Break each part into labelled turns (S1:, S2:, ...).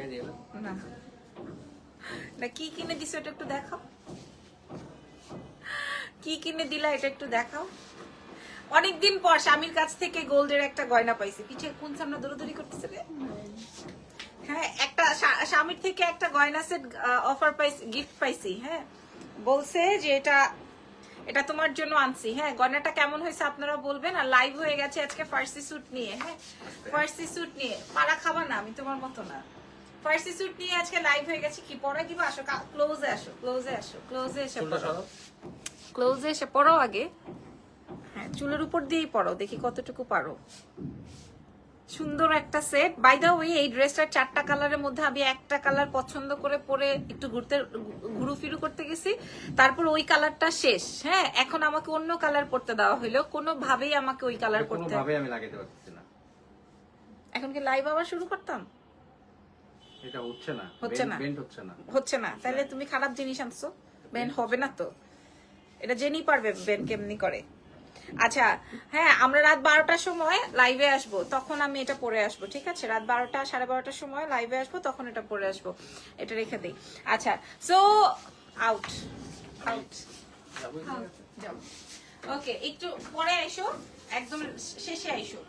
S1: না না, কি কিনে দিছো এটা একটু দেখাও, কি কিনে দিলা এটা একটু দেখাও। অনেকদিন পর স্বামীর কাছ থেকে গোল্ডের একটা গয়না পাইছি। পিঠে কোন সামনে দৌড়াদৌড়ি করতেছে রে? হ্যাঁ, একটা স্বামীর থেকে একটা গয়না সেট অফার পাইছি, গিফট পাইছি। হ্যাঁ, বলছে যে এটা এটা তোমার জন্য আনছি। হ্যাঁ, গয়নাটা কেমন হয়েছে আপনারা বলবেন। আর লাইভ হয়ে গেছে আজকে ফার্সি স্যুট নিয়ে। হ্যাঁ, ফার্সি স্যুট নিয়ে পাড়া খাবার না, আমি তোমার মতো না। ফার্সি স্যুট নিয়ে আজকে লাইভ হয়ে গেছে। কি পরে দিব? আসো, ক্লোজে আসো, ক্লোজে আসো, ক্লোজে এসে পড়ো, ক্লোজে এসে পড়ো আগে। হ্যাঁ, চুলের উপর দিয়েই পড়ো, দেখি কতটুকু পারো। সুন্দর একটা সেট। বাই দ্য ওয়ে, এই ড্রেসটার 4টা কালারের মধ্যে আমি একটা কালার পছন্দ করে পরে একটু ঘুরুফিরু করতে গেছি, তারপর ওই কালারটা শেষ। হ্যাঁ, এখন আমাকে অন্য কালার পরতে দেওয়া হলো, কোনোভাবেই আমাকে ওই কালার পরতে,
S2: কোনোভাবেই আমি লাগাইতে পারতেছি না।
S1: এখন কি লাইভ আবার শুরু করতাম?
S2: এটা হচ্ছে না,
S1: হচ্ছে না,
S2: বেন্ড হচ্ছে না,
S1: হচ্ছে না। তাহলে তুমি খারাপ জিনিস আনছো, বেন হবে না তো। এটা জেনেই পারবে বেন কেমনি করে। আচ্ছা, হ্যাঁ, আমরা রাত 12টার সময় লাইভে আসবো, তখন আমি এটা পরে আসবো। ঠিক আছে, রাত 12টা 12:30টার সময় লাইভে আসবো, তখন এটা পরে আসবো। এটা রেখে দিই। আচ্ছা, সো আউট আউট যাও। ওকে, একটু পরে আইসো, একদম শেষে আইসো।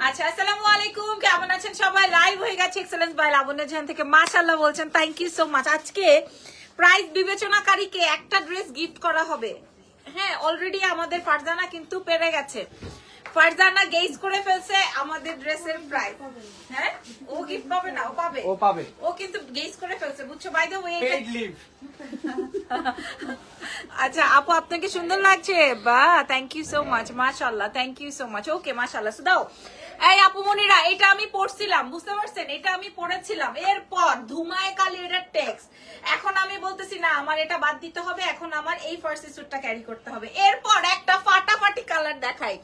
S1: আচ্ছা, আসসালামু আলাইকুম, কেমন আছেন সবাই? লাইভ হয়ে গেছে এক্সেলেন্স বাই লাবণ্য জাহান থেকে। মাশাআল্লাহ বলছেন, থ্যাংক ইউ সো মাচ। আজকে প্রাইস বিবেচনাকারীকে একটা ড্রেস গিফট করা হবে। হ্যাঁ, অলরেডি আমাদের ফারজানা কিন্তু পেরে গেছে। ফারজানা গেস করে ফেলছে আমাদের ড্রেসের প্রাইস। হ্যাঁ, ও গিফট পাবে না, ও পাবে,
S2: ও পাবে,
S1: ও কিন্তু গেস করে ফেলছে, বুঝছো? By the way,
S2: paid leave.
S1: আচ্ছা আপু, আপনাকে সুন্দর লাগছে, বা থ্যাংক ইউ সো মাচ, মাশাআল্লাহ, thank you so much. Okay, মাশাআল্লাহ। দাও এই আপু মনিরা, এটা আমি পড়ছিলাম, বুঝতে পারছেন? এটা আমি পড়েছিলাম, এরপর ধুমায় কালি এটা টেক্সট। এখন আমি বলতেছি না, আমার এটা বাদ দিতে হবে, এখন আমার এই ফার্সি স্যুটটা ক্যারি করতে হবে। এরপর একটা ফাটাফাটি কালার দেখাই,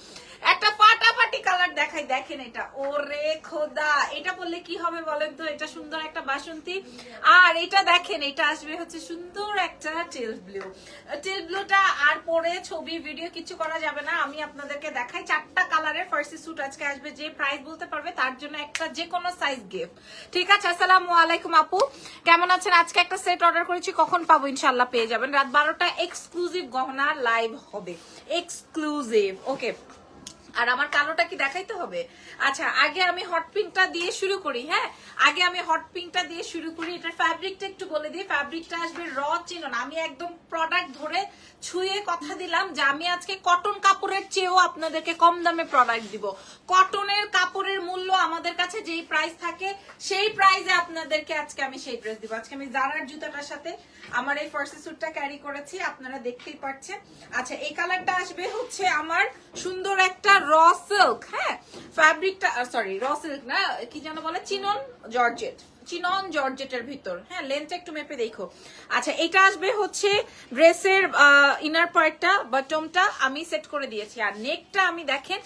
S1: একটা ফাটাফাটি কালার দেখাই। দেখেন এটা, ওরে খোদা, এটা বললে কি হবে বলেন তো? এটা সুন্দর একটা বাসন্তী। আর এটা দেখেন, এটা আসবে হচ্ছে সুন্দর একটা টেল ব্লু। টেল ব্লুটা আর পরে ছবি ভিডিও কিছু করা যাবে না, আমি আপনাদেরকে দেখাই। 4টা কালারের ফার্সি স্যুট আজকে আসবে। যে প্রাইস বলতে পারবে তার জন্য একটা যে কোনো সাইজ গিফট। ঠিক আছে, আসসালামু আলাইকুম আপু, কেমন আছেন? আজকে একটা সেট অর্ডার করেছি, কখন পাবো? ইনশাআল্লাহ পেয়ে যাবেন। রাত 12টা এক্সক্লুসিভ গহনা লাইভ হবে, এক্সক্লুসিভ। ওকে, আর আমার কালোটা কি দেখাইতে হবে? আচ্ছা, আগে আমি হট পিঙ্কটা দিয়ে শুরু করি। হ্যাঁ, আগে আমি হট পিঙ্কটা দিয়ে শুরু করি। এটার ফ্যাব্রিকটা একটু বলে দিই। ফ্যাব্রিকটা আসবে র চিনন। আমি একদম প্রোডাক্ট ধরে ছুঁয়ে কথা দিলাম যে আমি আজকে কটন কাপড়ের চেয়েও আপনাদেরকে কম দামে প্রোডাক্ট দিব। কটনের কাপড়ের মূল্য আমাদের কাছে যেই প্রাইস থাকে, সেই প্রাইসে আপনাদেরকে আজকে আমি সেই ড্রেস দিব। আজকে আমি জারার জুতাটার সাথে আমার এই ফার্সি স্যুটটা ক্যারি করেছি, আপনারা দেখতেই পাচ্ছেন। আচ্ছা, এই কালারটা আসবে হচ্ছে আমার সুন্দর একটা র সিল্ক। হ্যাঁ, ফ্যাব্রিকটা সরি র সিল্ক না, কি যেন বলে, চিনন জর্জেট, চিনন জর্জেটের ভিতর। হ্যাঁ, লেন্থটা একটু মেপে দেখো। আচ্ছা, এটা আসবে হচ্ছে ড্রেসের ইনার পার্টটা, বটমটা আমি সেট করে দিয়েছি। আর নেকটা আমি দেখেন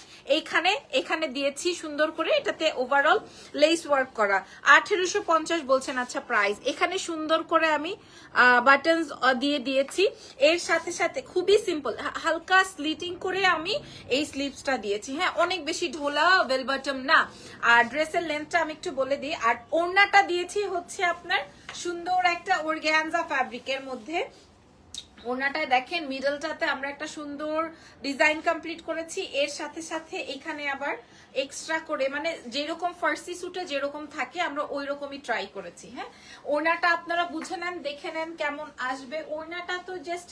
S1: এখানে দিয়েছি সুন্দর করে। এটাতে ওভারঅল লেস ওয়ার্ক করা। 1850 বলছেন। আচ্ছা, প্রাইস এখানে সুন্দর করে আমি বাটনস দিয়ে দিয়েছি। এর সাথে সাথে খুবই সিম্পল হালকা স্লিটিং করে আমি এই স্লিভসটা দিয়েছি। হ্যাঁ, অনেক বেশি ঢোলা বেল বটম না। আর ড্রেসের লেন্থটা আমি একটু বলে দিই। আর ওড়নাটা দিয়েছি হচ্ছে আপনার সুন্দর একটা অর্গানজা ফ্যাব্রিকের মধ্যে। ওড়নাটায় দেখেন মিডলটাতে আমরা একটা সুন্দর ডিজাইন কমপ্লিট করেছি। এর সাথে সাথে এখানে আবার এক্সট্রা করে, মানে যেরকম ফার্সি স্যুটে যেরকম থাকে আমরা ওই রকমই ট্রাই করেছি। হ্যাঁ, ওড়নাটা আপনারা বুঝে নেন, দেখে নেন কেমন আসবে। ওড়নাটা তো জাস্ট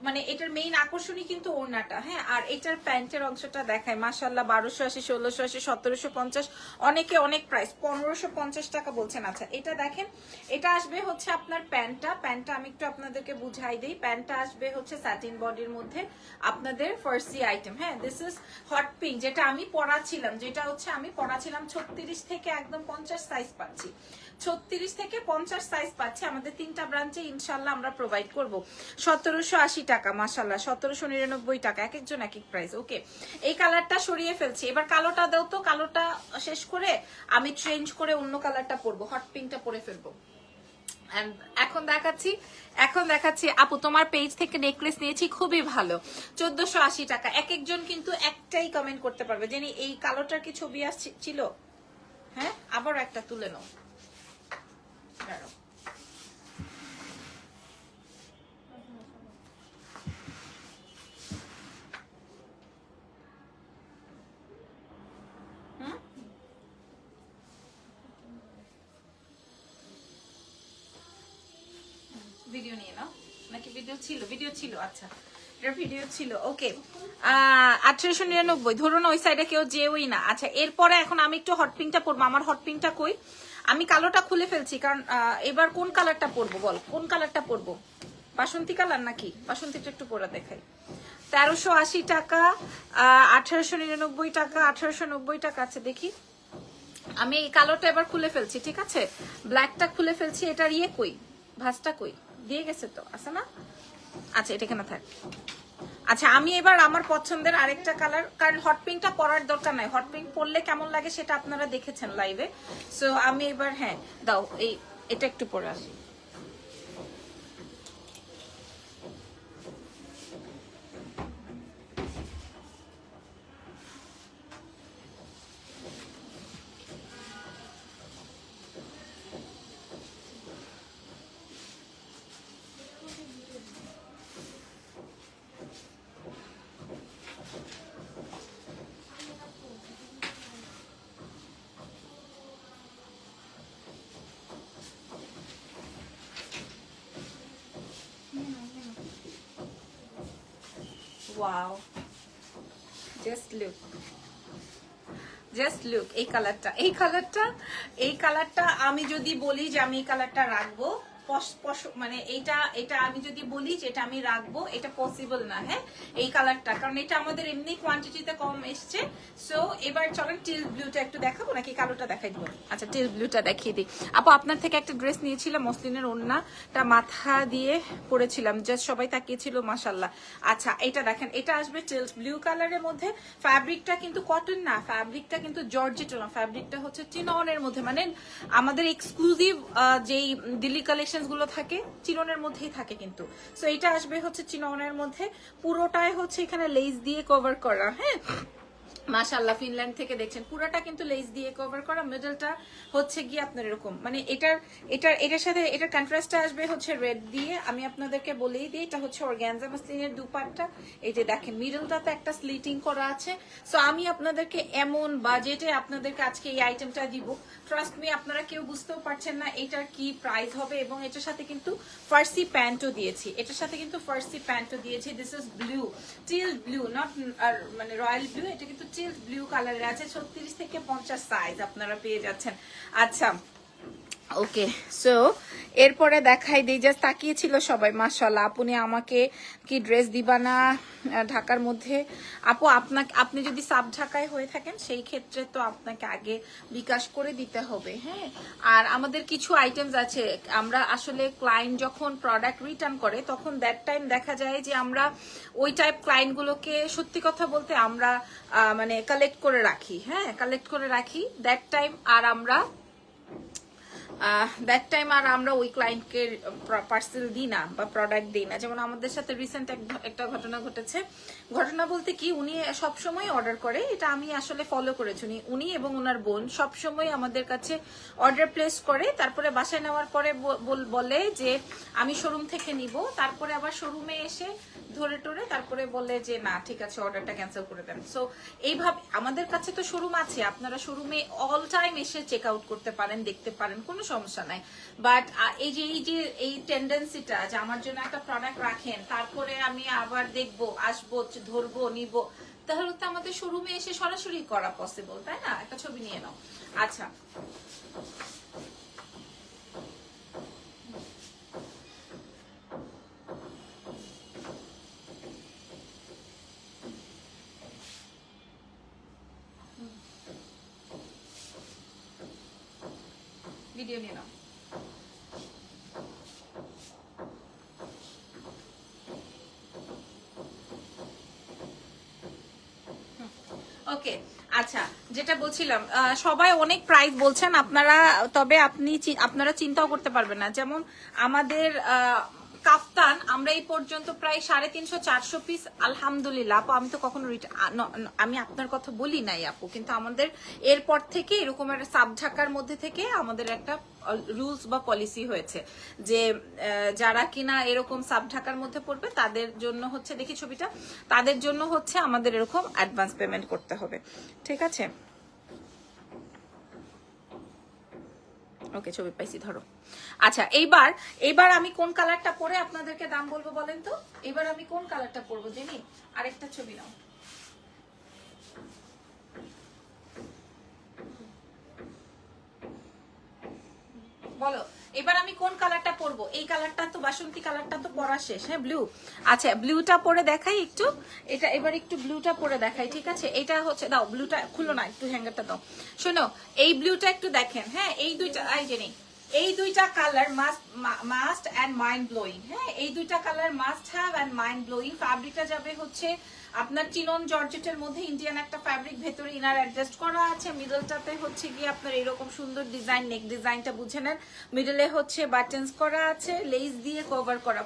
S1: মানে এটার মেইন আকর্ষণই কিন্তু ওড়নাটা। হ্যাঁ, আর এটার প্যান্টের অংশটা দেখায়, মাশাআল্লাহ 1280, 1680, 1750, অনেকে অনেক প্রাইস 1550 টাকা বলছেন। আচ্ছা, এটা দেখেন, এটা আসবে হচ্ছে আপনার প্যান্টটা আমি একটু আপনাদেরকে বুঝাই দিই। প্যান্টটা আসবে হচ্ছে স্যাটিন বডির মধ্যে আপনাদের ফার্সি আইটেম। হ্যাঁ, দিস ইজ হট পিঙ্ক, যেটা আমি পরাছিলাম, 36 থেকে একদম 50 সাইজ পাচ্ছি। 36 থেকে 50 সাইজ পাচ্ছি। আমাদের 3টা ব্রাঞ্চে ইনশাল্লাহ আমরা প্রোভাইড করব। 1780 টাকা, মাশাআল্লাহ 1799 টাকা, এক একজন এক এক প্রাইস। ওকে, এই কালারটা সরিয়ে ফেলছি। এবার কালোটা দাও তো, কালোটা শেষ করে আমি চেঞ্জ করে অন্য কালারটা পরবো, হট পিঙ্কটা পরে ফেলবো। এখন দেখাচ্ছি আপু, তোমার পেজ থেকে নেকলেস নিয়েছি, খুবই ভালো, 1480 টাকা। এক একজন কিন্তু একটাই কমেন্ট করতে পারবে। জানি এই কালোটার কি ছবি আসছিল? হ্যাঁ, আবার একটা তুলে নাও। দাঁড়াও। ভিডিও নিয়ে নাও নাকি? ভিডিও ছিল আচ্ছা, এটার ভিডিও ছিল। ওকে, 1899 ধরুন ওই সাইডে কেউ যেওই না। আচ্ছা, এরপরে এখন আমি একটু হট পিঙ্কটা পরবো। আমার হট পিঙ্কটা কই? আমি কালোটা খুলে ফেলছি, কারণ এবার কোন কালারটা পরবো বল, কোন কালারটা পরবো? বাসন্তী কালার নাকি? বাসন্তীটা একটু পরে দেখাই। 1380 টাকা, 1899 টাকা, 1890 টাকা আছে। দেখি, আমি এই কালোটা এবার খুলে ফেলছি, ঠিক আছে? ব্ল্যাকটা খুলে ফেলছি। এটার ইয়ে কই, ভাঁজটা কই? দিয়ে গেছে তো, আছে না? আচ্ছা, এটা কেন থাক। আচ্ছা, আমি এবার আমার পছন্দের আরেকটা কালার, কারণ হট পিঙ্কটা পরার দরকার নাই। হট পিঙ্ক পরলে কেমন লাগে সেটা আপনারা দেখেছেন লাইভে। সো আমি এবার, হ্যাঁ দাও, এটা একটু পরে আসি। ওয়াও, জাস্ট লুক এই কালারটা আমি যদি বলি যে আমি এই কালারটা রাখবো, মানে এটা আমি যদি বলি যে এটা আমি রাখবো, এটা পসিবল না। হ্যাঁ, এই কালারটা, কারণ এটা আমাদের এমনি কোয়ান্টিটিতে কম এসছে। সো এবার চলেন টিল ব্লুটা একটু দেখাবো নাকি কালোটা দেখাই দিব? আচ্ছা, টিল ব্লুটা দেখিয়ে দিই। আপু, আপনার থেকে একটা ড্রেস নিয়েছিলাম, মসলিনের ওড়নাটা মাথা দিয়ে পরেছিলাম, জাস্ট সবাই তাকিয়েছিল, মাশাল্লাহ। আচ্ছা, এটা দেখেন, এটা আসবে টিল ব্লু কালারের মধ্যে। ফ্যাব্রিকটা কিন্তু কটন না, ফ্যাব্রিকটা কিন্তু জর্জেট না, ফ্যাব্রিকটা হচ্ছে চিননের মধ্যে, মানে আমাদের এক্সক্লুসিভ যেই দিল্লি কালেকশন গুলো থাকে চিননের মধ্যেই থাকে কিন্তু। সো এটা আসবে হচ্ছে চিননের মধ্যে, পুরোটাই হচ্ছে এখানে লেস দিয়ে কভার করা। হ্যাঁ, মাশাআল্লাহ, ফিনল্যান্ড থেকে দেখছেন, পুরোটা কিন্তু লেস দিয়ে কভার করা। মিডলটা হচ্ছে গিয়ে আপনার এরকম, মানে এটার সাথে এটার কন্ট্রাস্টটা আসবে হচ্ছে রেড দিয়ে। আমি আপনাদেরকে বলেই দিই, এটা হচ্ছে অর্গানজা মসলিনের দুপাট্টা। এই যে দেখেন, মিডলটাতে একটা স্লিটিং করা আছে। সো আমি আপনাদেরকে এমন বাজেটে আপনাদেরকে আজকে এই আইটেমটা দিব, ট্রাস্ট মি, আপনারা কেউ বুঝতেও পারছেন না এটার কি প্রাইস হবে। এবং এটার সাথে কিন্তু ফার্সি প্যান্টও দিয়েছি, this is blue, teal blue, not মানে রয়্যাল ব্লু, এটা কিন্তু টিল্ট ব্লু কালারের আছে। 36 থেকে 50 সাইজ আপনারা পেয়ে যাচ্ছেন। আচ্ছা, ওকে, সো এরপরে দেখাই দিই, জাস্ট তাকিয়েছিল সবাই, মাশাআল্লাহ। আপনি আমাকে কি ড্রেস দিবা না ঢাকার মধ্যে? আপু, আপনি যদি সাব ঢাকায় হয়ে থাকেন সেই ক্ষেত্রে তো আপনাকে আগে বিকাশ করে দিতে হবে। হ্যাঁ, আর আমাদের কিছু আইটেমস আছে, আমরা আসলে ক্লায়েন্ট যখন প্রোডাক্ট রিটার্ন করে তখন দ্যাট টাইম দেখা যায় যে আমরা ওই টাইপ ক্লায়েন্টগুলোকে সত্যি কথা বলতে আমরা মানে কালেক্ট করে রাখি। হ্যাঁ, কালেক্ট করে রাখি দ্যাট টাইম, আর আমরা ওই ক্লায়েন্টকে পার্সেল দিই না বা প্রোডাক্ট দিই না। যেমন আমাদের সাথে রিসেন্ট একটা ঘটনা ঘটেছে। ঘটনা বলতে কি, উনি সবসময় অর্ডার করে, এটা আমি আসলে ফলো করেছি। উনি এবং ওনার বোন সবসময় আমাদের কাছে অর্ডার প্লেস করে, তারপরে বাসায় নেওয়ার পরে বলে যে আমি শোরুম থেকে নিব, তারপরে আবার শোরুমে এসে ধরে টরে তারপরে বলে যে না ঠিক আছে, অর্ডারটা ক্যান্সেল করে দেন। সো এইভাবে আমাদের কাছে তো শোরুম আছে, আপনারা শোরুমে অল টাইম এসে চেক আউট করতে পারেন, দেখতে পারেন, কোনো সমস্যা নাই। বাট এই টেন্ডেন্সিটা যে আমার জন্য একটা প্রোডাক্ট রাখেন, তারপরে আমি আবার দেখবো, আসবো, ধরবো, নিব, তাহলে তো আমাদের শোরুমে এসে সরাসরি করা পসিবল, তাই না? একটা ছবি নিয়ে নাও। আচ্ছা, ভিডিও নিয়ে নাও। ওকে, আচ্ছা, যেটা বলছিলাম, সবাই অনেক প্রাইস বলছেন আপনারা, তবে আপনারা চিন্তাও করতে পারবেন না। যেমন আমাদের কাফতান আমরা এই পর্যন্ত প্রায় 350-400 পিস আলহামদুলিল্লাহ আপু, আমি তো কখনো আমি আপনার কথা বলি নাই আপু, কিন্তু আমাদের এরপর থেকে এরকম একটা সাব ঢাকার মধ্যে থেকে আমাদের একটা রুলস বা পলিসি হয়েছে যে যারা কিনা এরকম সাব ঢাকার মধ্যে পড়বে তাদের জন্য হচ্ছে, দেখি ছবিটা, তাদের জন্য হচ্ছে আমাদের এরকম অ্যাডভান্স পেমেন্ট করতে হবে, ঠিক আছে? ওকে, ছবি পাইছি, ধরো। আচ্ছা, এইবার আমি কোন কালারটা পরে আপনাদেরকে দাম বলবো বলেন তো? এবার আমি কোন কালারটা পরবো জেনি? আরেকটা ছবি নাও। বলো এবার আমি কোন কালারটা পরবো? এই কালারটা তো, বাসন্তী কালারটা তো পরা শেষ, হ্যাঁ, ব্লু। আচ্ছা, ব্লুটা পরে দেখাই একটু, এটা এবার একটু ব্লুটা পরে দেখাই, ঠিক আছে? এটা হচ্ছে, দাও ব্লুটা খুলো না, একটু হ্যাঙ্গারটা দাও। শোনো, এই ব্লুটা একটু দেখেন, হ্যাঁ, এই দুইটা, এই দুইটা colour must and mind blowing, হ্যাঁ, এই দুইটা colour must have and mind blowing. ফ্যাব্রিকটা যাবে হচ্ছে আপনার চিনন জর্জেটের মধ্যে, ইন্ডিয়ান একটা ফ্যাব্রিক, ভেতরে ইনার অ্যাডজাস্ট করা আছে, মিডলটাতে হচ্ছে গিয়ে আপনার এরকম সুন্দর ডিজাইন, নেক ডিজাইনটা বুঝে নেন, মিডলে হচ্ছে বাটনস করা আছে, লেস দিয়ে কভার করা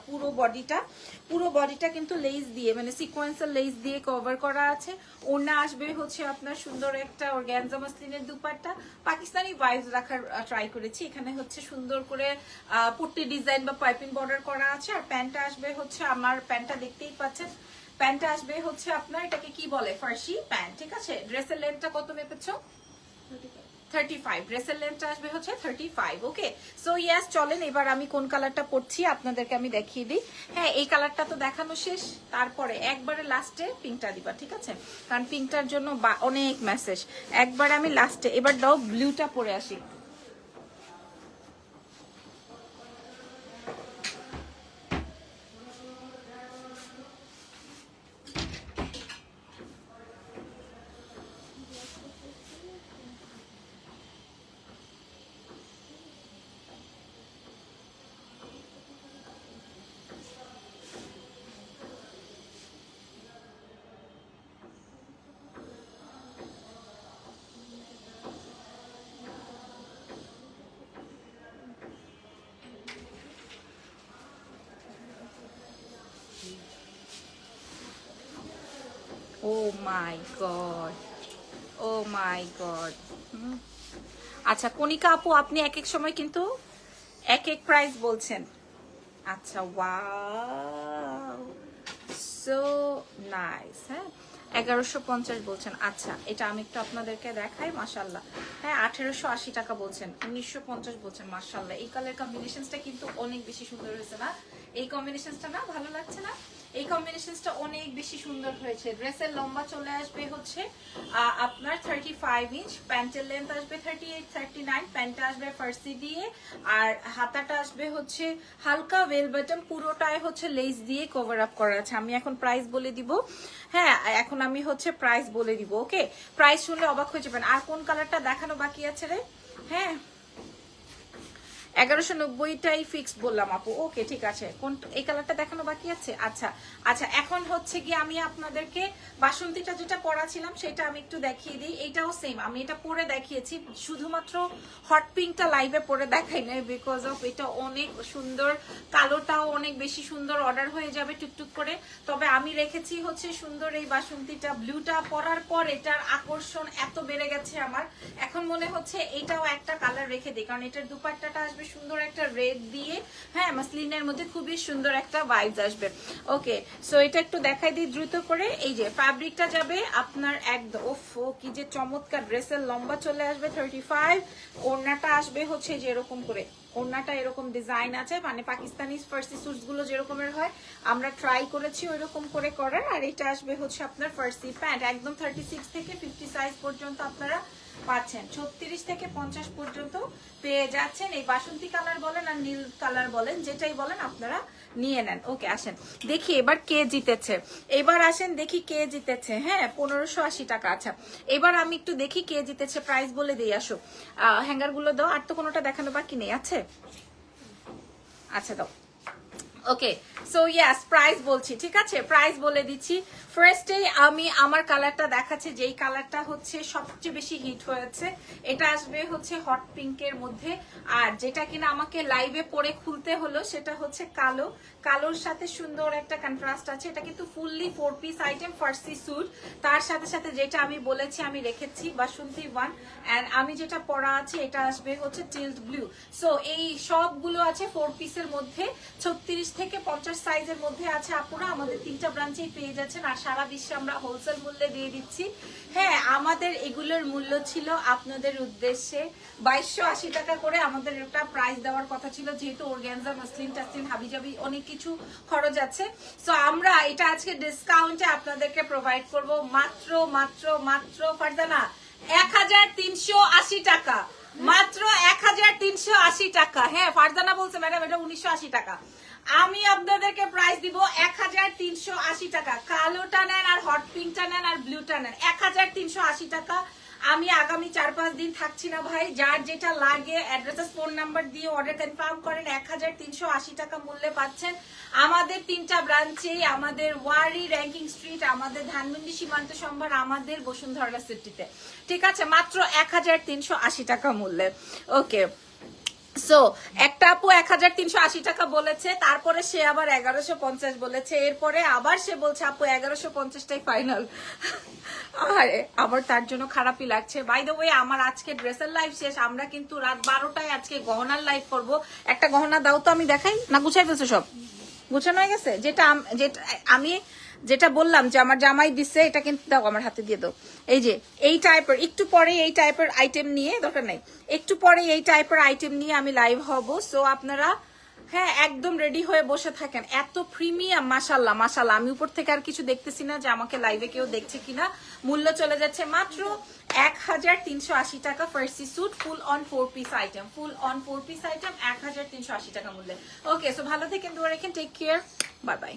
S1: পুরো বডিটা কিন্তু লেস দিয়ে, মানে সিকোয়েন্সাল লেস দিয়ে কভার করা আছে। ওড়না আসবে হচ্ছে আপনার সুন্দর একটা অর্গানজা মাসলিনের দুপাট্টা, পাকিস্তানি ভাইবস রাখার ট্রাই করেছি, এখানে হচ্ছে সুন্দর করে পট্টি ডিজাইন বা পাইপিং বর্ডার করা আছে। আর প্যান্টটা আসবে হচ্ছে, আমার প্যান্টটা দেখতেই পাচ্ছেন, প্যান্টটা আসবে হচ্ছে আপনার, এটাকে কি বলে, ফার্সি প্যান্ট, ঠিক আছে? ড্রেসের লেন্থটা কত মেপেছো? 35। ড্রেসের লেন্থটা আসবে হচ্ছে 35। ওকে, সো ইয়েস, চলেন এবার আমি কোন কালারটা পরছি আপনাদেরকে আমি দেখিয়ে দিই। হ্যাঁ, এই কালারটা তো দেখানো শেষ, তারপরে একবারে লাস্টে পিঙ্কটা দিবা, ঠিক আছে? কারণ পিঙ্কটার জন্য অনেক মেসেজ, একবার আমি লাস্টে, এবার দাও ব্লুটা পরে আসি। ও মাই গড, ও মাই গড। আচ্ছা কণিকা আপু, আপনি এক এক সময় কিন্তু এক এক প্রাইস বলছেন। আচ্ছা, ওয়াও, সো নাইস। হ্যাঁ, 1150 বলছেন। আচ্ছা, এটা আমি একটু আপনাদেরকে দেখাই, মাশাল্লাহ। হ্যাঁ, 1880 টাকা বলছেন, 1950 বলছেন, মাশাল্লাহ। এই কালার কম্বিনেশনসটা কিন্তু অনেক বেশি সুন্দর হয়েছে না? এই কম্বিনেশনসটা না ভালো লাগছে না? এই কম্বিনেশনসটা অনেক বেশি সুন্দর হয়েছে। ড্রেসের লম্বা চলে আসবে হচ্ছে আপনার 35 ইঞ্চ, প্যান্টের লেন্থ আসবে 38, 39, প্যান্টটা আসবে ফার্সি দিয়ে, আর হাতাটা আসবে হচ্ছে হালকা ওয়েল বটম, পুরোটাই হচ্ছে লেস দিয়ে কভার আপ করা আছে। আমি এখন প্রাইস বলে দিব, হ্যাঁ, এখন আমি হচ্ছে প্রাইস বলে দিব। ওকে, প্রাইস শুনলে অবাক হয়ে যাবেন। আর কোন কালারটা দেখানো বাকি আছে রে? হ্যাঁ, 1190টাই ফিক্সড বললাম আপু। ওকে, ঠিক আছে, কোন এই কালারটা দেখানো বাকি আছে? আচ্ছা আচ্ছা, এখন হচ্ছে কি আমি আপনাদেরকে বাসন্তীটা যেটা পরাছিলাম সেটা আমি একটু দেখিয়ে দিই। এটাও সেম, আমি এটা পরে দেখিয়েছি, শুধুমাত্র হট পিঙ্কটা লাইভে পরে দেখাই না, বিকজ অফ এটা অনেক সুন্দর, কালোটাও অনেক বেশি সুন্দর, অর্ডার হয়ে যাবে টুকটুক করে। তবে আমি রেখেছি হচ্ছে সুন্দর এই বাসন্তীটা, ব্লুটা পরার পর এটার আকর্ষণ এত বেড়ে গেছে আমার, এখন মনে হচ্ছে এটাও একটা কালার রেখে দিই, কারণ এটার দুপাট্টাটা আসবে সুন্দর একটা রেড দিয়ে, হ্যাঁ, মাসলিনের মধ্যে খুবই সুন্দর একটা ভাইবস আসবে। ওকে, সো এটা একটু দেখাই দিই দ্রুত করে। এই যে ফ্যাব্রিকটা যাবে আপনার একদম, ওফো কি যে চমৎকার, ড্রেসের লম্বা চলে আসবে 35, ওড়নাটা আসবে হচ্ছে যে এরকম করে, ওড়নাটা এরকম ডিজাইন আছে, মানে পাকিস্তানি ফার্সি স্যুটস গুলো যেরকমের হয় আমরা ট্রাই করেছি ওইরকম করে করার। আর এটা আসবে হচ্ছে আপনার ফার্সি প্যান্ট, একদম 36 থেকে 50 সাইজ পর্যন্ত আপনারা পাচ্ছেন, 36 থেকে 50 পর্যন্ত পেয়ে যাচ্ছেন। এই বাসন্তী কালার বলেন আর নীল কালার বলেন, যেটাই বলেন আপনারা নিয়ে নেন। ওকে, আসেন দেখি এবার কে জিতেছে, এবার আসেন দেখি কে জিতেছে। হ্যাঁ, 1580 টাকা। আচ্ছা, এবার আমি একটু দেখি কে জিতেছে, প্রাইস বলে দিয়ে আসো। হ্যাঙ্গার গুলো দাও, আর তো কোনোটা দেখানো বাকি নেই আছে? আচ্ছা দাও। ওকে সো ইয়াস প্রাইস বলছি, ঠিক আছে, প্রাইস বলে দিচ্ছি। ফার্স্টে আমি আমার কালারটা দেখাচ্ছি, যেই কালারটা হচ্ছে সবচেয়ে বেশি হিট হয়েছে, এটা আসবে হচ্ছে হট পিঙ্কের মধ্যে। আর যেটা কিনা আমাকে লাইভে পরে খুলতে হলো সেটা হচ্ছে কালো, কালোর সাথে সুন্দর একটা কন্ট্রাস্ট আছে। এটা কিন্তু ফুললি 4 পিস আইটেম, ফার্সি স্যুট। তার সাথে সাথে যেটা আমি বলেছি আমি রেখেছি বাসন্তী ওয়ান, এন্ড আমি যেটা পরা আছে এটা আসবে হচ্ছে টিল্ড ব্লু। সো এই সবগুলো আছে 4 পিসের মধ্যে, 36 থেকে 50 সাইজের মধ্যে আছে। আপুরা আমাদের 3টা ব্রাঞ্চেই পেয়ে যাচ্ছেন, আর সারা বিশ্বে আমরা হোলসেল মূল্যে দিয়ে দিচ্ছি। হ্যাঁ, আমাদের এগুলোর মূল্য ছিল আপনাদের উদ্দেশ্যে 2280 টাকা করে আমাদের একটা প্রাইস দেওয়ার কথা ছিল, যেহেতু অর্গানজা, মসলিন টাসলিন, হাবিজাবি অনেক কিছু খরচ আছে। সো আমরা এটা আজকে ডিসকাউন্টে আপনাদেরকে প্রোভাইড করব মাত্র মাত্র মাত্র ফারজানা 1380 টাকা, মাত্র 1380 টাকা। হ্যাঁ, ফারজানা বলছে ম্যাডাম এটা 1980 টাকা। আমি আপনাদেরকে প্রাইস দিব 1380 টাকা। কালোটা নেন আর হট পিঙ্কটা নেন আর ব্লুটা নেন, 1380 টাকা। আমি আগামী 4-5 দিন থাকছি না ভাই, যার যেটা লাগে অ্যাড্রেস ফোন নাম্বার দিয়ে অর্ডার কনফার্ম করেন। 1380 টাকা মূল্যে পাচ্ছেন আমাদের 3টা ব্রাঞ্চে, আমাদের ওয়ারি র্যাঙ্কিং স্ট্রিট, আমাদের ধানমন্ডি সীমান্ত সম্ভার, আমাদের বসুন্ধরা সিটিতে, ঠিক আছে, মাত্র 1380 টাকা মূল্যে। ওকে সো একটা আপু 1380 টাকা বলেছে, তারপরে সে আবার 1150 বলেছে, এরপরে আবার সে বলছে আপু 1150টাই ফাইনাল। আরে আমার তার জন্য খারাপই লাগছে। বাই দ্য ওয়ে আমার আজকে ড্রেসের লাইভ শেষ, আমরা কিন্তু রাত 12টায় আজকে গহনার লাইভ করব। একটা গহনা দাও তো, আমি দেখাই না, গুছাই ফেলছো সব, গুছানো হয়ে গেছে। যেটা আমি যেটা বললাম যে আমার জামাই দিচ্ছে, এটা কিন্তু দাও আমার হাতে দিয়ে দাও। এই যে এই টাইপের, একটু পরে এই টাইপের আইটেম নিয়ে, দরকার নাই, একটু পরে এই টাইপের আইটেম নিয়ে আমি লাইভ হব। সো আপনারা হ্যাঁ একদম রেডি হয়ে বসে থাকেন। এত প্রিমিয়াম, মাশাল্লাহ মাশাল্লাহ। আমি উপর থেকে আর কিছু দেখতেছি না যে আমাকে লাইভে কেউ দেখছে কিনা। মূল্য চলে যাচ্ছে মাত্র 1380 টাকা। ফার্সি suit full on 4 piece item, full on 4 piece item 1380 টাকা মূল্যে। ওকে সো ভালো থেকেন, দোয়া রাখেন, টেক কেয়ার, বাই বাই।